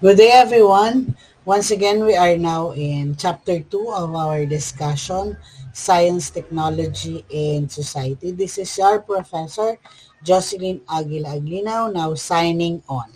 Good day, everyone. Once again, we are now in Chapter 2 of our discussion, Science, Technology, and Society. This is your Professor, Jocelyn Aguila Aguinao, now signing on.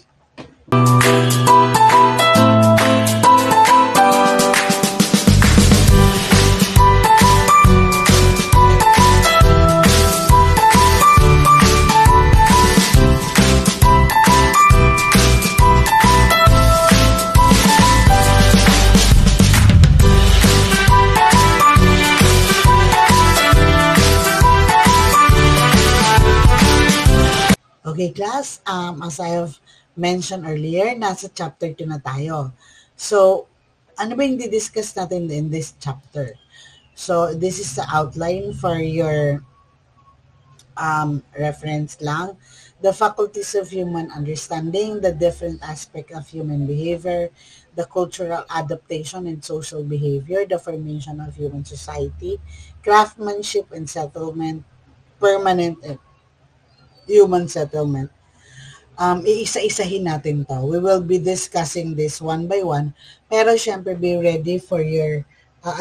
Okay, class, as I have mentioned earlier, nasa Chapter 2 na tayo. So, ano ba yung di-discuss natin in this chapter? So, this is the outline for your reference lang. The faculties of human understanding, the different aspect of human behavior, the cultural adaptation and social behavior, the formation of human society, craftsmanship and settlement, permanent human settlement. Iisa-isahin natin to. We will be discussing this one by one. Pero syempre, be ready for your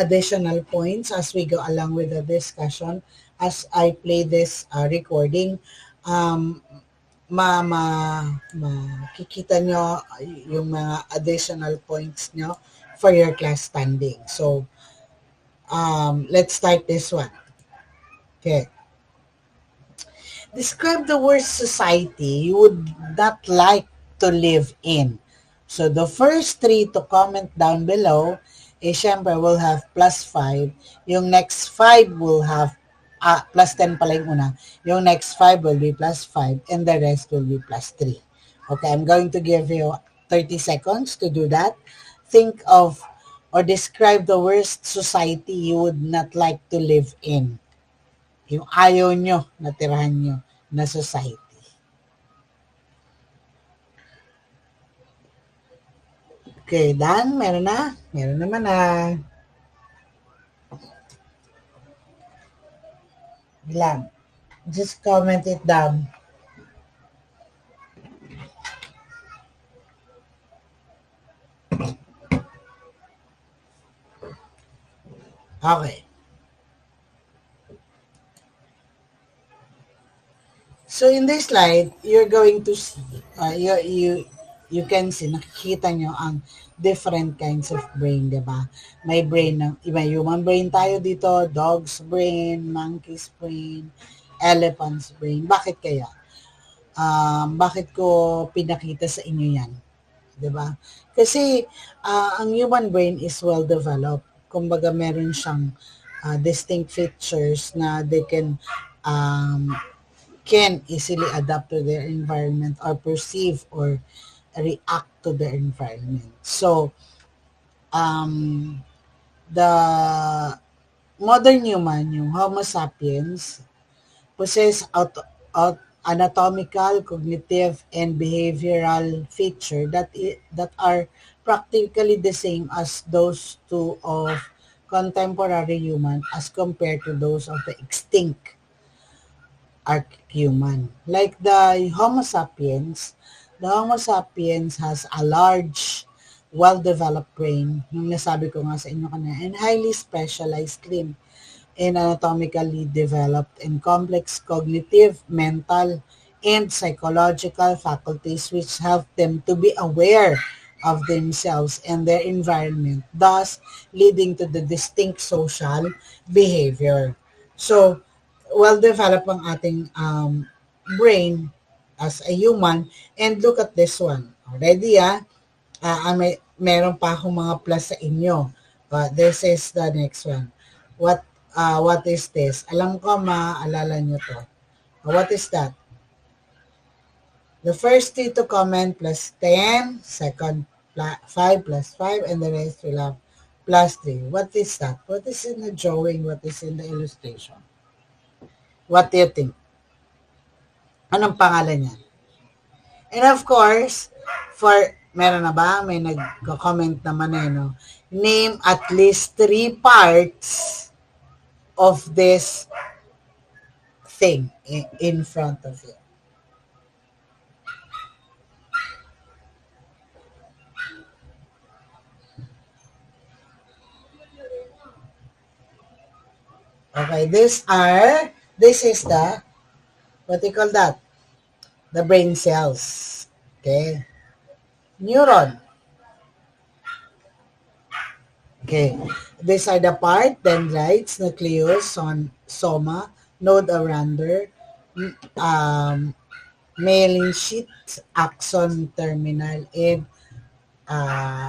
additional points as we go along with the discussion. As I play this recording, um, makikita nyo yung mga additional points nyo for your class standing. So, let's start this one. Okay. Describe the worst society you would not like to live in. So the first three to comment down below, syempre will have +5. Yung next 5 will have, +10 pala yung una. Yung next 5 will be +5 and the rest will be +3. Okay, I'm going to give you 30 seconds to do that. Think of or describe the worst society you would not like to live in. Yung ayaw nyo na tirahan nyo na society. Okay, Dan, meron na? Meron naman na. Ilan? Just comment it down. Okay. So in this slide, you're going to see, you can see, nakikita nyo ang different kinds of brain, di ba? May brain ng, iba human brain tayo dito, dog's brain, monkey's brain, elephant's brain. Bakit kaya? Bakit ko pinakita sa inyo yan? Di ba? Kasi ang human brain is well developed. Kumbaga meron siyang distinct features na they can easily adapt to their environment or perceive or react to their environment. So, the modern human, yung Homo sapiens, possess anatomical, cognitive, and behavioral feature that are practically the same as those two of contemporary human as compared to those of the extinct archaehuman. Like the Homo sapiens has a large, well-developed brain, yung nasabi ko nga sa inyo kanina, and highly specialized limb and anatomically developed and complex cognitive, mental, and psychological faculties which help them to be aware of themselves and their environment, thus leading to the distinct social behavior. So, well-developed ang ating brain as a human. And look at this one. Already, meron pa akong mga plus sa inyo. This is the next one. What is this? Alam ko maalala nyo to. What is that? The first three to comment +10, second 5 +5, and the rest will have +3. What is that? What is in the drawing? What is in the illustration? What do you think? Anong pangalan niya? And of course, meron na ba? May nag-comment naman no? Name at least 3 parts of this thing in front of you. Okay, this is the, what do you call that? The brain cells. Okay. Neuron. Okay. These are the part, dendrites, nucleus, soma, node arounder, um, myelin sheath, axon terminal, and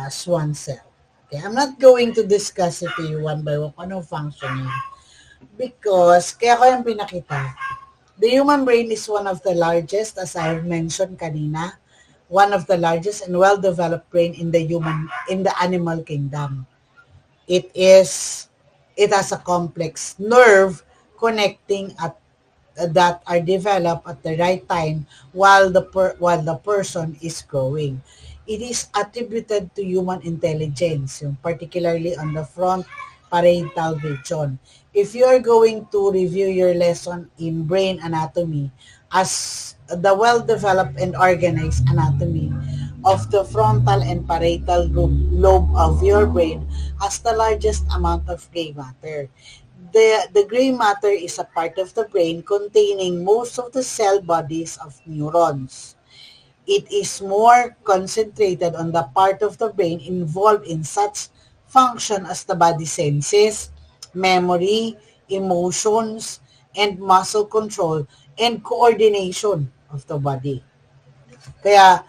swan cell. Okay, I'm not going to discuss it to you one by one kung anong function niya. Because, kaya ko yung pinakita, the human brain is one of the largest, as I have mentioned kanina, one of the largest and well-developed brain in the animal kingdom. It has a complex nerve connecting that are developed at the right time while the person is growing. It is attributed to human intelligence, particularly on the front parietal region. If you are going to review your lesson in brain anatomy, as the well-developed and organized anatomy of the frontal and parietal lobe of your brain has the largest amount of gray matter. The gray matter is a part of the brain containing most of the cell bodies of neurons. It is more concentrated on the part of the brain involved in such function as the body senses, memory, emotions, and muscle control and coordination of the body. Kaya,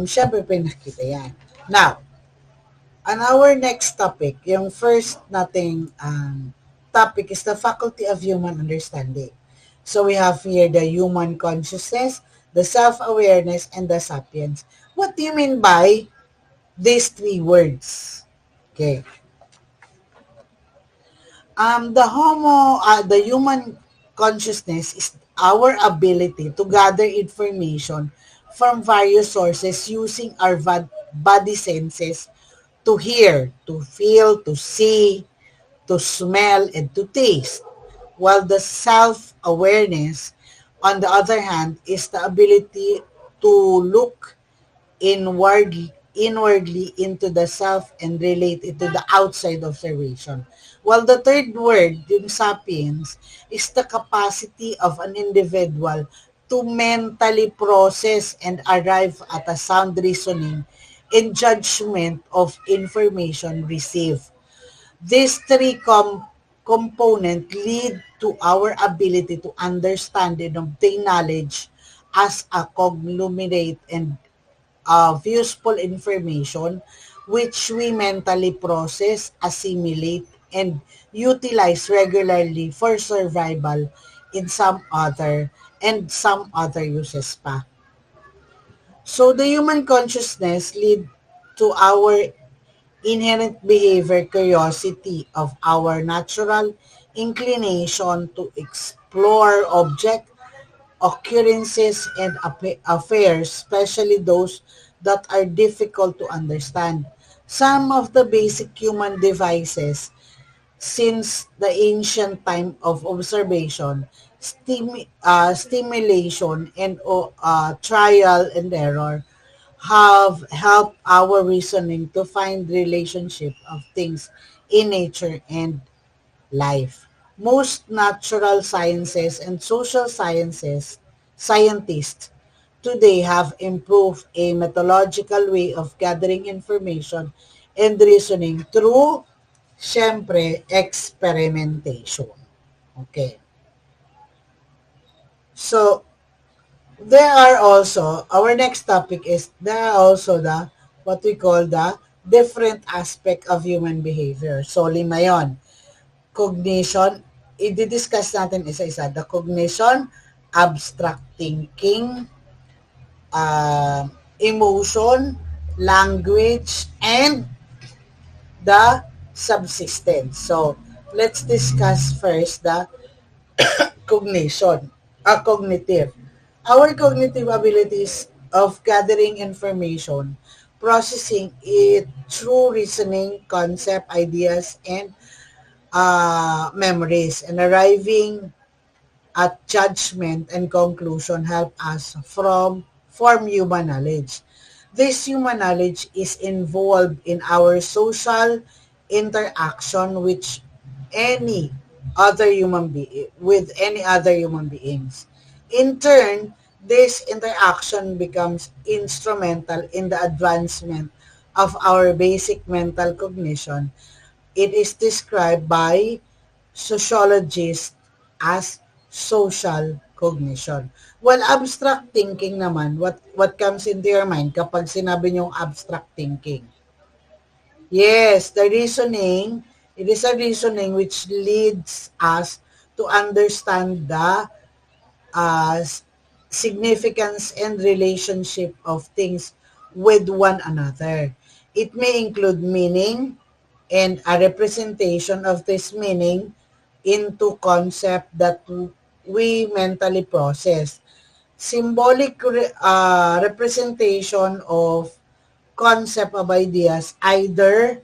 syempre pinakita yan. Now, on our next topic, yung first nating topic is the faculty of human understanding. So we have here the human consciousness, the self-awareness, and the sapiens. What do you mean by these three words? Okay. The human consciousness is our ability to gather information from various sources using our body senses to hear, to feel, to see, to smell, and to taste. While the self-awareness, on the other hand, is the ability to look inwardly into the self and relate it to the outside observation. While the third word, yung sapiens, is the capacity of an individual to mentally process and arrive at a sound reasoning and judgment of information received. These three components lead to our ability to understand and obtain knowledge as a conglomerate and of useful information which we mentally process, assimilate, and utilize regularly for survival in some other uses pa. So the human consciousness lead to our inherent behavior curiosity of our natural inclination to explore object occurrences and affairs, especially those that are difficult to understand. Some of the basic human devices since the ancient time of observation, stimulation, and trial and error have helped our reasoning to find relationship of things in nature and life. Most natural sciences and social scientists today have improved a methodological way of gathering information and reasoning through, syempre, experimentation. Okay. So, our next topic is, there are also what we call the different aspect of human behavior. So, lima yun. Cognition, i-discuss natin isa-isa. The cognition, abstract thinking, emotion, language, and the subsistence. So, let's discuss first the cognitive. Our cognitive abilities of gathering information, processing it through reasoning, concept, ideas, and memories, and arriving at judgment and conclusion help us form human knowledge. This human knowledge is involved in our social interaction which any other human being with any other human beings. In turn, this interaction becomes instrumental in the advancement of our basic mental cognition. It is described by sociologists as social cognition. Well, abstract thinking naman, what comes into your mind kapag sinabi niyong abstract thinking? Yes, the reasoning, it is a reasoning which leads us to understand the uh, significance and relationship of things with one another. It may include meaning and a representation of this meaning into concept that we mentally process. Symbolic representation of concept of ideas either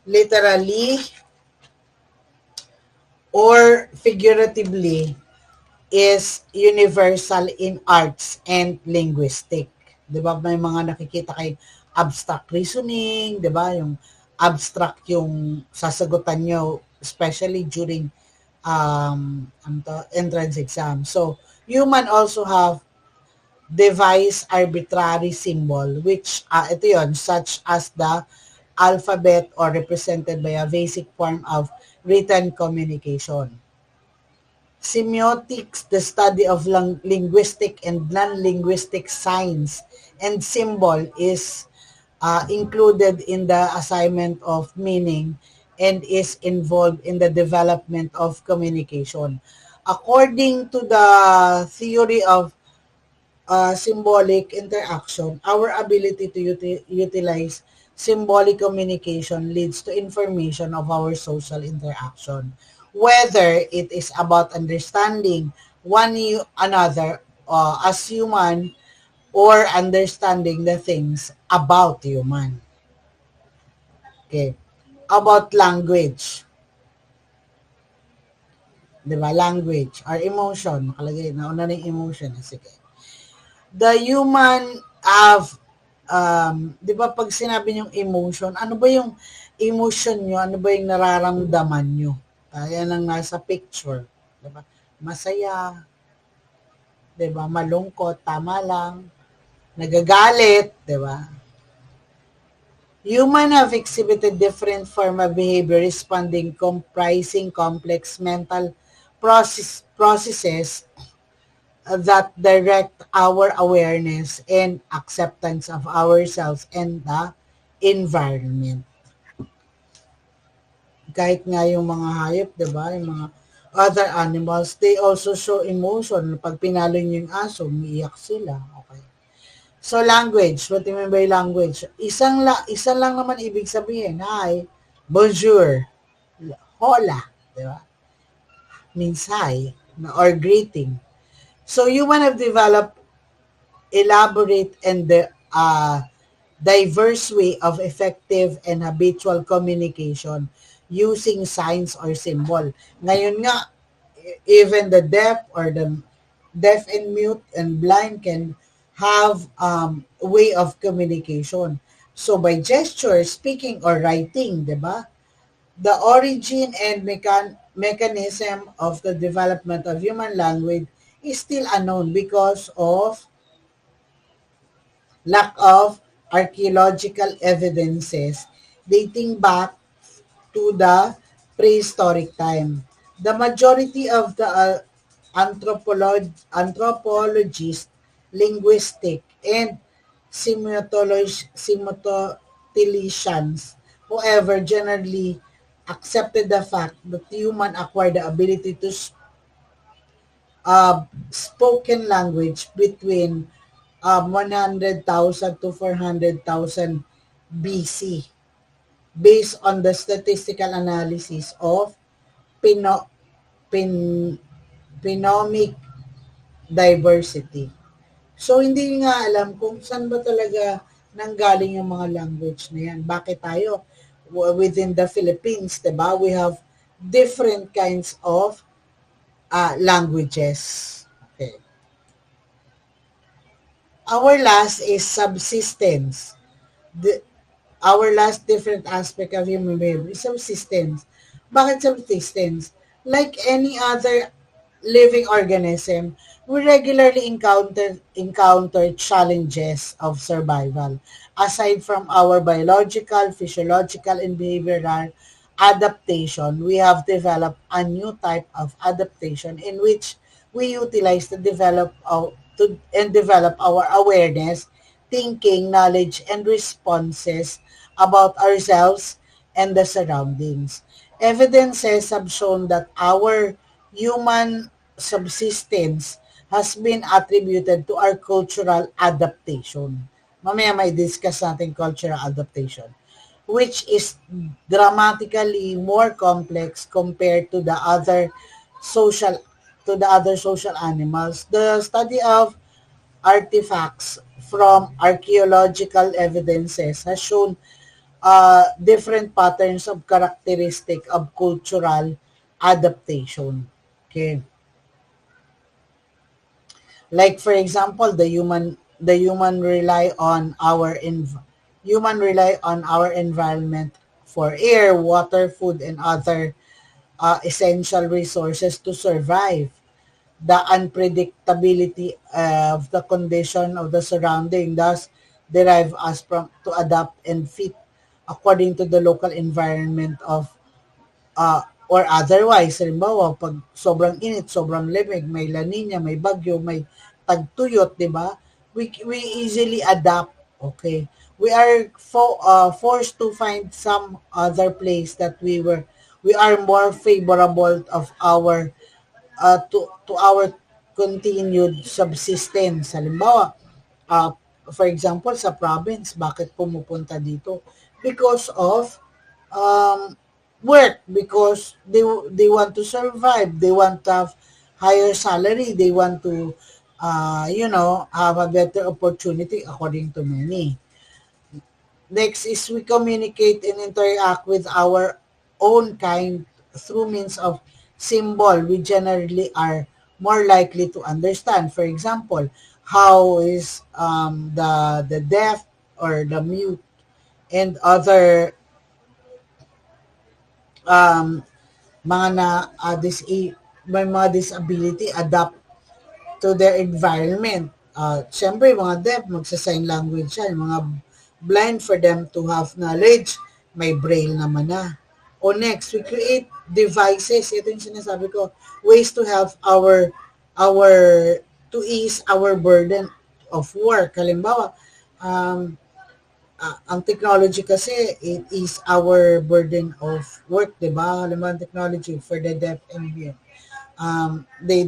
literally or figuratively is universal in arts and linguistic. 'Di ba? May mga nakikita kay abstract reasoning, 'di ba? Yung abstract yung sasagutan nyo, especially during entrance exam. So, human also have devise arbitrary symbol which ito yon, such as the alphabet or represented by a basic form of written communication. Semiotics, the study of linguistic and non-linguistic signs and symbol is included in the assignment of meaning and is involved in the development of communication. According to the theory of symbolic interaction, our ability to utilize symbolic communication leads to information of our social interaction, whether it is about understanding another as human or understanding the things about human. Okay. About language. Diba? Language or emotion. Nakalagay, nauna na yung emotion. Sige. The human have, di ba pag sinabi niyong emotion, ano ba yung emotion nyo? Ano ba yung nararamdaman nyo? Yan ang nasa picture. Di ba? Masaya, di ba? Malungkot, tama lang. Nagagalit, di ba? Human have exhibited different form of behavior responding comprising complex mental processes that direct our awareness and acceptance of ourselves and the environment. Kahit nga yung mga hayop, di ba? Yung mga other animals, they also show emotion. Pag pinalo nyo yung aso, umiiyak sila. Okay. So, language. What do you mean by language? Isa lang naman ibig sabihin. Hi, bonjour, hola, di ba? Means hi, or greeting. So, human have developed elaborate and diverse way of effective and habitual communication using signs or symbol. Ngayon nga, even the deaf and mute and blind can have way of communication. So by gesture, speaking or writing, di ba? The origin and mechanism of the development of human language is still unknown because of lack of archaeological evidences dating back to the prehistoric time. The majority of the anthropologists, linguistic, and semioticians, however, generally accepted the fact that human acquired the ability to spoken language between 100,000 to 400,000 BC based on the statistical analysis of pino, pin, phenomic diversity. So, hindi nga alam kung saan ba talaga nanggaling yung mga language na yan. Bakit tayo, within the Philippines, diba, we have different kinds of languages. Okay. Our last is subsistence. Our last different aspect of human behavior is subsistence. Bakit subsistence? Like any other living organism, we regularly encounter challenges of survival. Aside from our biological, physiological, and behavioral adaptation, we have developed a new type of adaptation in which we utilize to develop our awareness, thinking, knowledge, and responses about ourselves and the surroundings. Evidences have shown that our human subsistence has been attributed to our cultural adaptation. Mamaya may discuss natin cultural adaptation, which is dramatically more complex compared social to the other social animals. The study of artifacts from archaeological evidences has shown different patterns of characteristic of cultural adaptation. Okay. Like for example, human rely on our environment for air, water, food, and other essential resources to survive. The unpredictability of the condition of the surrounding thus derive us from to adapt and fit according to the local environment of or otherwise. Halimbawa, pag sobrang init, sobrang lamig, may La Nina, may bagyo, may tagtuyot, di ba? We easily adapt. Okay. We are forced to find some other place that we are more favorable of our to our continued subsistence. Halimbawa, uh, for example, sa province, bakit pumupunta dito? Because of um, work, because they want to survive, they want to have higher salary, they want to, have a better opportunity according to many. Next is we communicate and interact with our own kind through means of symbol we generally are more likely to understand. For example, how is the deaf or the mute and other um, mga na may mga disability adapt to their environment. Siyempre, mga deaf, magsa-sign language yan. Mga blind, for them to have knowledge, may braille naman na. O next, we create devices. Ito yung sinasabi ko, ways to help our, to ease our burden of work. Halimbawa, um, ang technology kasi, it is our burden of work, di ba? Halimbawa, ang technology for the deaf and mute. They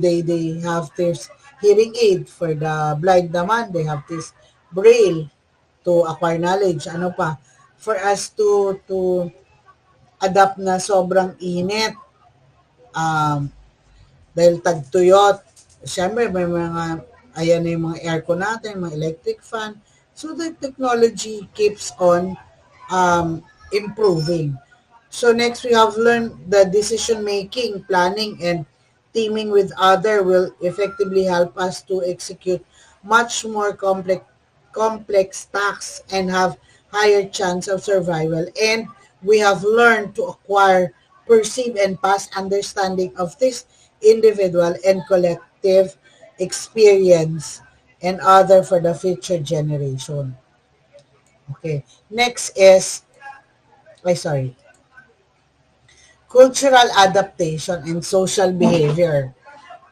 have this hearing aid. For the blind naman, they have this braille to acquire knowledge. Ano pa? For us to adapt na sobrang init, um, dahil tagtuyot, siyempre may mga, ayan na yung mga aircon natin, mga electric fan. So the technology keeps on improving. So next we have learned the decision making, planning, and teaming with other will effectively help us to execute much more complex tasks and have higher chance of survival. And we have learned to acquire, perceive, and pass understanding of this individual and collective experience and other for the future generation. Okay. Next is, sorry, cultural adaptation and social behavior.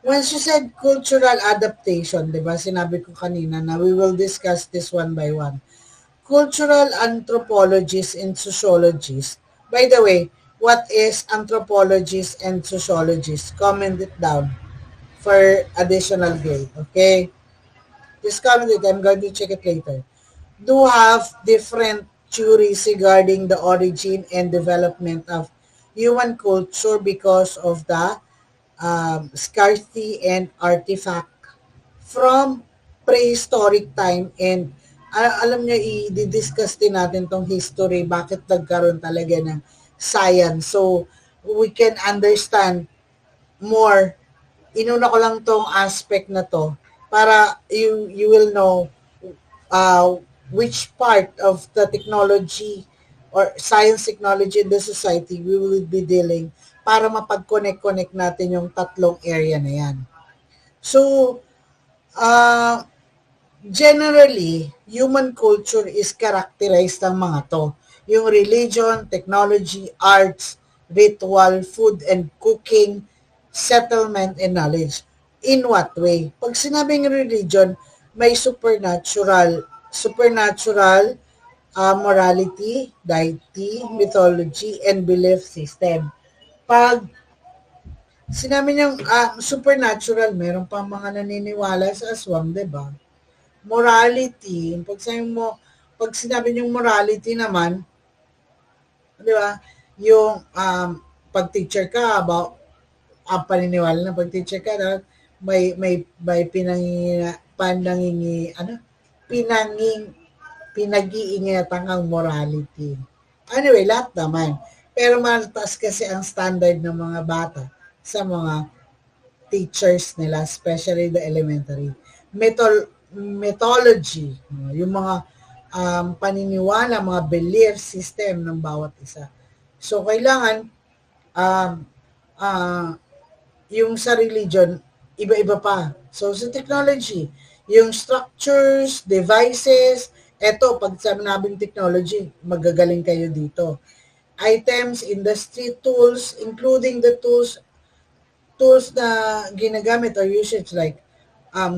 When she said cultural adaptation, di ba, sinabi ko kanina na we will discuss this one by one. Cultural anthropologists and sociologists. By the way, what is anthropologists and sociologists? Comment it down for additional grade, okay? Just comment it. I'm going to check it later. Do have different theories regarding the origin and development of human culture because of the scarcity and artifact from prehistoric time. And alam nyo, i-discuss din natin tong history, bakit nagkaroon talaga ng science. So, we can understand more. Inuna ko lang tong aspect na to para you will know uh, which part of the technology or science technology in the society we will be dealing para mapag-connect natin yung tatlong area na yan. So, uh, generally, human culture is characterized ng mga to. Yung religion, technology, arts, ritual, food and cooking, settlement, and knowledge. In what way? Pag sinabing religion, may supernatural morality, deity, mythology, and belief system. Pag sinabi niyang supernatural, meron pa mga naniniwala sa aswang, 'di ba? Morality, pag sinabi niyong morality naman, 'di ba? Yung pag teacher ka about ang paniniwala na pag teacher ka dapat may pinanging pinag-iingatan ang morality. Anyway, lahat naman. Pero mataas kasi ang standard ng mga bata sa mga teachers nila, especially the elementary. Mythology, yung mga paniniwala, mga belief system ng bawat isa. So, kailangan um, uh, yung sa religion, iba-iba pa. So, sa technology, yung structures, devices, eto, pag sabing technology, magagaling kayo dito. Items, industry tools, including the tools na ginagamit or usage like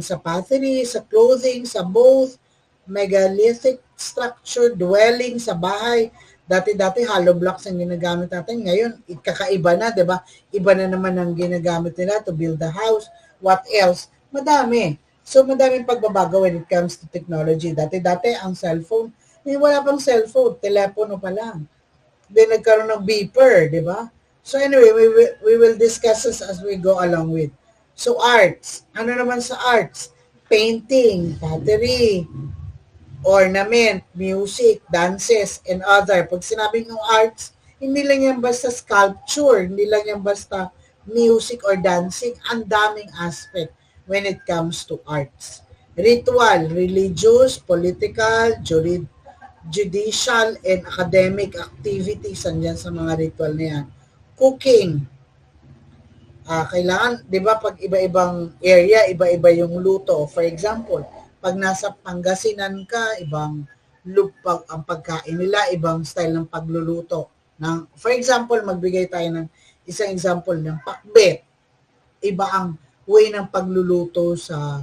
sa pottery, sa clothing, sa both, megalithic structure, dwelling, sa bahay. Dati-dati hollow blocks ang ginagamit natin. Ngayon, kakaiba na, di ba? Iba na naman ang ginagamit nila to build the house. What else? Madami. So, madaming pagbabago when it comes to technology. Dati-dati, ang cellphone, wala pang cellphone, telepono pa lang. Then, nagkaroon ng beeper, di ba? So, anyway, we will discuss this as we go along with. So, arts. Ano naman sa arts? Painting, pottery, ornament, music, dances, and other. Pag sinabing ng arts, hindi lang yan basta sculpture, hindi lang yan basta music or dancing. Ang daming aspect when it comes to arts. Ritual, religious, political, judicial, and academic activities andyan sa mga ritual na yan. Cooking, kailangan, di ba, pag iba-ibang area, iba-iba yung luto. For example, pag nasa Pangasinan ka, ibang lupag ang pagkain nila, ibang style ng pagluluto. For example, magbigay tayo ng isang example ng pakbet. Iba ang way ng pagluluto sa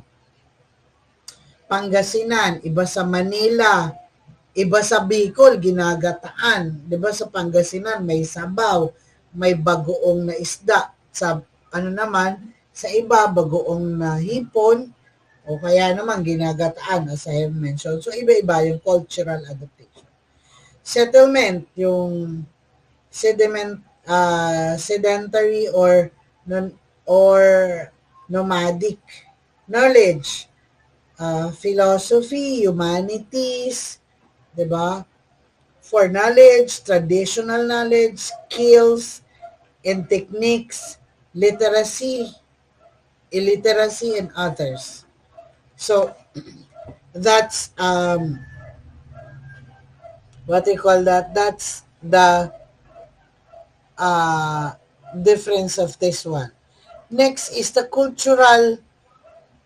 Pangasinan, iba sa Manila, iba sa Bicol, ginagataan. Di ba sa Pangasinan, may sabaw, may bagoong na isda. Sa sa iba, bagoong na hipon, o kaya naman ginagataan as I have mentioned. So iba-iba yung cultural adaptation. Settlement, yung sedentary or nomadic. Knowledge, philosophy, humanities, 'di ba? For knowledge, traditional knowledge, skills and techniques, literacy, illiteracy, and others. So, that's, what they call that, that's the difference of this one. Next is the cultural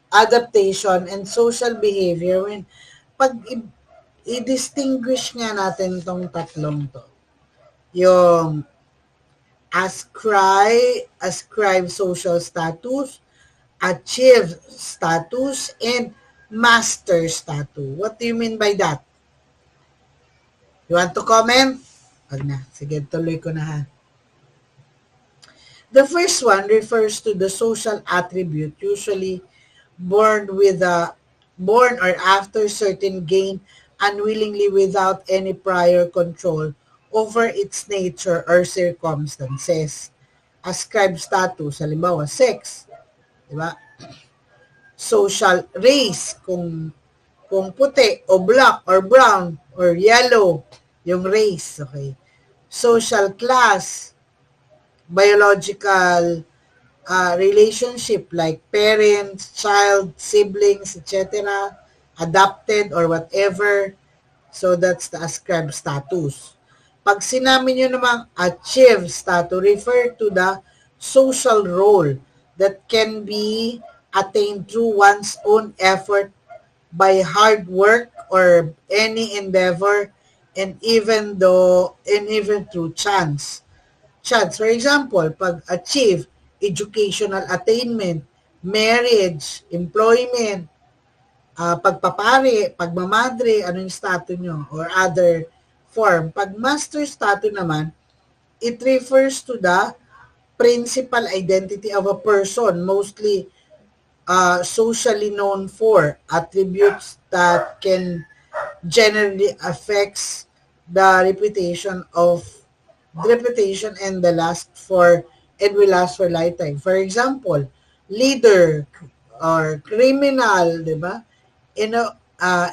adaptation and social behavior. When, pag i-distinguish nga natin itong tatlong to, yung ascribe social status, achieve status, and master status. What do you mean by that? You want to comment? Wag na. Sige, tuloy ko na ha. The first one refers to the social attribute usually born or after certain gain unwillingly without any prior control over its nature or circumstances. Ascribe status, halimbawa, sex, di ba? Social race, kung puti o black or brown or yellow, yung race, okay? Social class, biological relationship like parents, child, siblings, etc., adopted or whatever. So that's the ascribed status. Pag sinabi nyo namang achieve to refer to the social role that can be attained through one's own effort by hard work or any endeavor and even through chance. Chance, for example, pag achieve educational attainment, marriage, employment, pagpapari, pagmamadre, ano yung status nyo, or other form. Pag master status naman, it refers to the principal identity of a person, mostly socially known for attributes that can generally affects the reputation and the last for and will last for lifetime. For example, leader or criminal, di ba?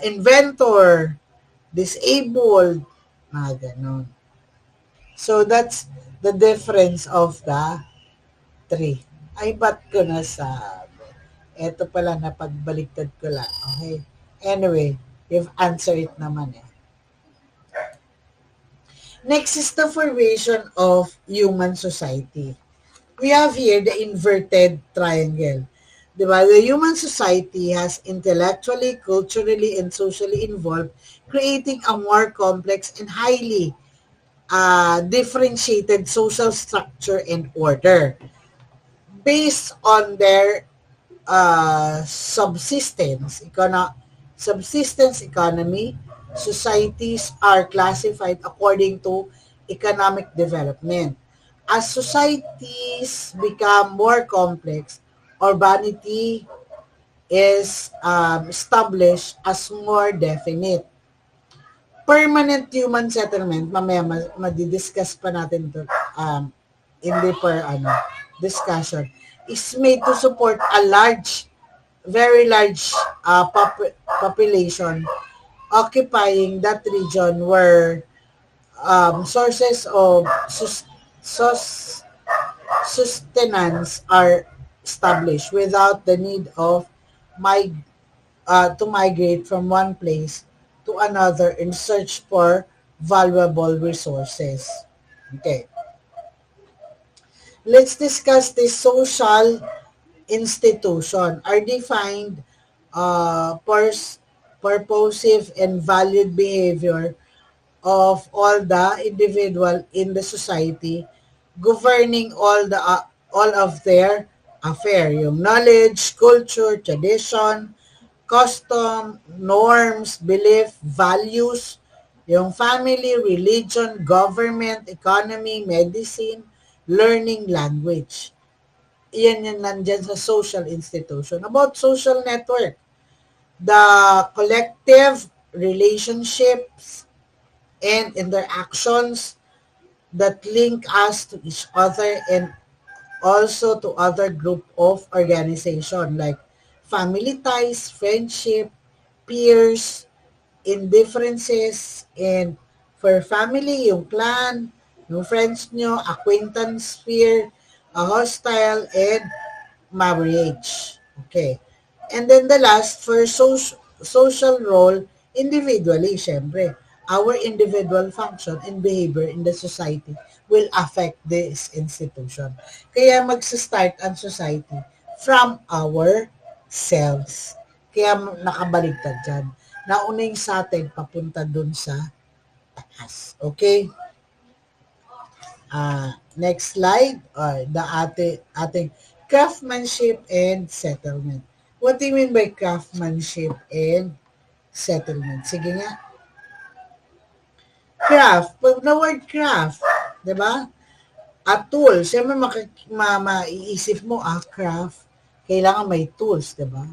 Inventor, disabled, mga ganon. So that's the difference of the three. Ay, ba't ko nasabi? Ito pala, napagbaliktad ko lang. Okay? Anyway, you've answered it naman eh. Next is the formation of human society. We have here the inverted triangle. Diba? The human society has intellectually, culturally, and socially involved, creating a more complex and highly differentiated social structure and order. Based on their subsistence economy, societies are classified according to economic development. As societies become more complex, urbanity is established as more definite. Permanent human settlement, mamaya madidiscuss pa natin ito in deeper discussion, is made to support a very large population occupying that region where sources of sustenance are established without the need of to migrate from one place to another in search for valuable resources. Okay. Let's discuss the social institution are defined purposive and valued behavior of all the individual in the society governing all of their affair, yung knowledge, culture, tradition, custom, norms, belief, values, yung family, religion, government, economy, medicine, learning, language. Iyan yung nandyan sa social institution. About social network, the collective relationships and interactions that link us to each other and also to other group of organization like family ties, friendship, peers, indifferences, and for family, yung clan, yung friends nyo, acquaintance sphere, a hostile, and marriage. Okay. And then the last, for social role, individually, syempre, our individual function and behavior in the society will affect this institution. Kaya magsa-start ang society from ourselves. Kaya nakabaligtad dyan. Nauna yung sa atin, papunta dun sa taas. Okay? Next slide, the ating craftsmanship and settlement. What do you mean by craftsmanship and settlement? Sige nga. Craft, pag na word craft, di ba? A tool, siyempre maiisip mo, craft, kailangan may tools, di ba?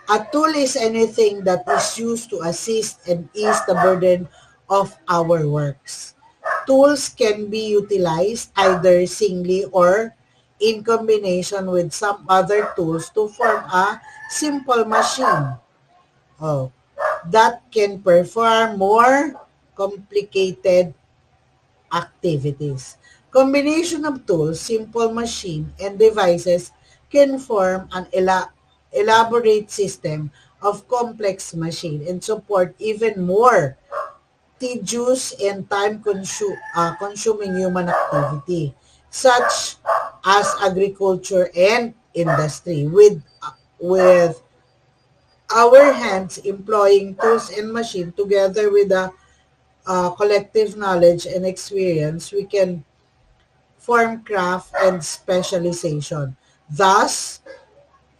A tool is anything that is used to assist and ease the burden of our works. Tools can be utilized either singly or in combination with some other tools to form a simple machine that can perform more complicated activities. Combination of tools, simple machine, and devices can form an elaborate system of complex machine and support even more tedious and time-consuming human activity, such as agriculture and industry, with our hands employing tools and machine together with the collective knowledge and experience, we can form craft and specialization, thus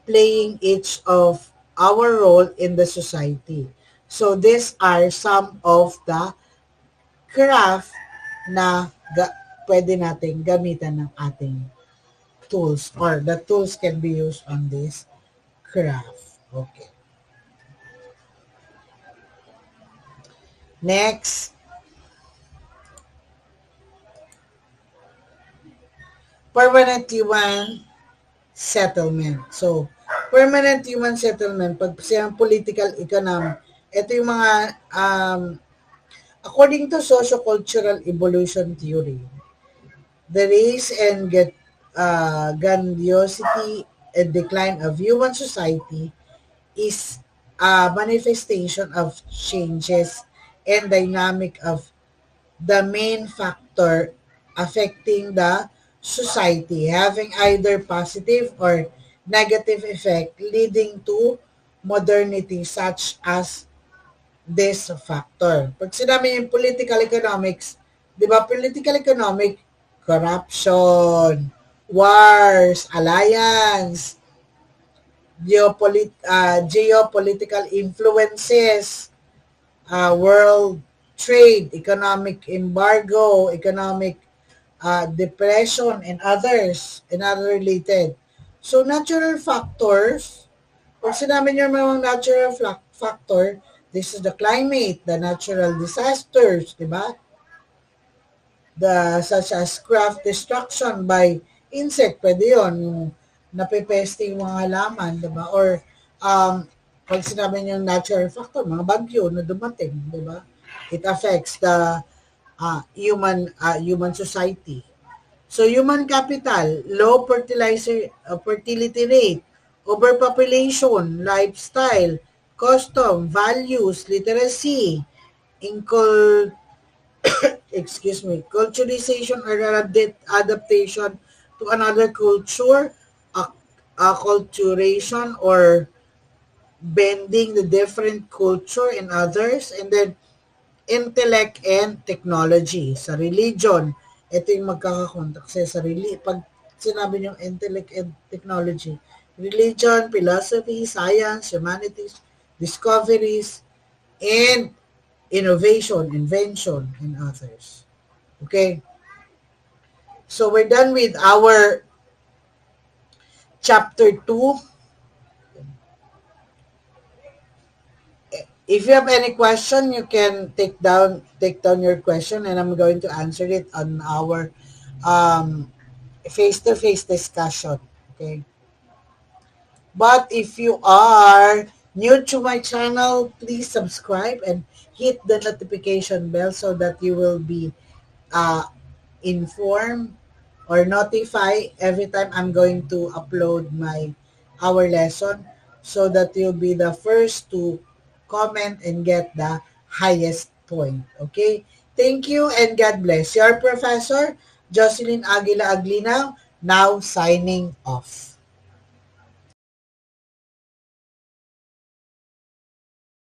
playing each of our role in the society. So these are some of the craft na pwede nating gamitan ng ating tools, or the tools can be used on this craft. Okay. Next, permanent human settlement. So, permanent human settlement, pag siyang political economy, ito yung mga, according to socio-cultural evolution theory, the race and grandiosity and decline of human society is a manifestation of changes and dynamic of the main factor affecting the society, having either positive or negative effect, leading to modernity such as this factor. Pag sinabi yung political economics, di ba political economic, corruption, wars, alliance, geopolitical influences, world trade, economic embargo, economic depression, and others, and other related. So, natural factors, pag sinabi niyo mga natural factor, this is the climate, the natural disasters, di ba? Such as craft destruction by insect, pwede yun, yung napipeste yung mga halaman, di ba? Or, pag sinabi niyo natural factor, mga bagyo na dumating, di ba? It affects the human society. So, human capital, low fertility rate, overpopulation, lifestyle, custom, values, literacy, incul culturization or adaptation to another culture, acculturation or bending the different culture in others, and then intellect and technology. Sa religion, ito yung magkakakontak kasi pag sinabi niyong intellect and technology, religion, philosophy, science, humanities, discoveries, and innovation, invention, and others. Okay? So we're done with our chapter 2. If you have any question, you can take down your question, and I'm going to answer it on our face-to-face discussion. Okay. But if you are new to my channel, please subscribe and hit the notification bell so that you will be informed or notify every time I'm going to upload our lesson, so that you'll be the first to comment and get the highest point. Okay? Thank you and God bless. Your Professor, Jocelyn Aguila Aglinaw, now signing off.